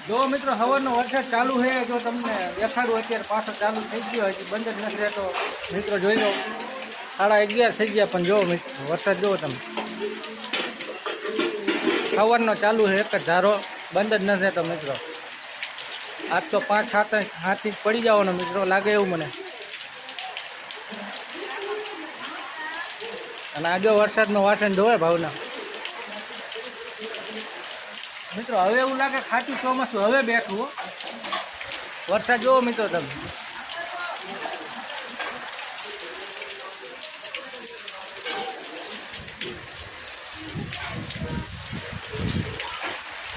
જો મિત્રો હવાનો વરસાદ ચાલુ છે, જો તમને દેખાડું અત્યારે પાછો ચાલુ થઈ ગયો, હજી બંધ જ નથી રહેતો મિત્રો. જોઈ લો 11:30 થઈ ગયા, પણ જો મિત્રો વરસાદ જુઓ તમે, હવાનો ચાલુ છે, એક જ ધારો, બંધ જ નથી રહેતો મિત્રો. આજ તો 5-7 ઇંચ પડી જવાનો મિત્રો, લાગે એવું મને. અને આ જો વરસાદનો વાસણ ધોવે ભાવના મિત્રો. હવે એવું લાગે ખાતું ચોમાસું હવે બેઠું હો. વરસાદ જોવો મિત્રો તમે.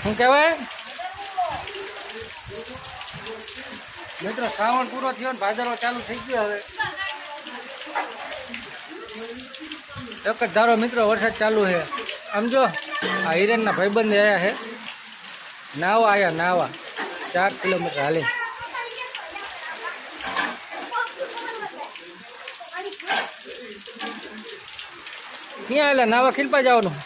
શું કહેવાય મિત્રો? શ્રાવણ પૂરો થયો ને ભાદરવો ચાલુ થઈ ગયો. હવે એક જ ધારો મિત્રો વરસાદ ચાલુ છે. આમ જો આ હિરેનના ભાઈબંધ આવ્યા છે, નાવા આવ્યા, નાવા 4 કિલોમીટર હાલી. ક્યાં આવેલા નાવા? ખીલપા જવાનું.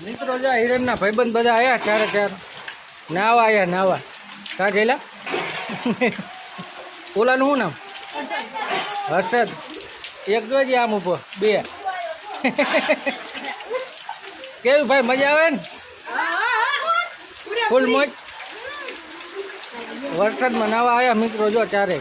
મિત્રો જો હિરેનના ભાઈબંધ બધા આવ્યા, 4 નાવા આવ્યા, નાવા. કાં ગયેલા? ઓલાનું શું નામ? હર્ષદ. એક જોજે આમ ઉભો, 2. કેવું ભાઈ, મજા આવે ને? ફૂલ મોજ. વરસાદમાં નાવા આવ્યા મિત્રો જો 4.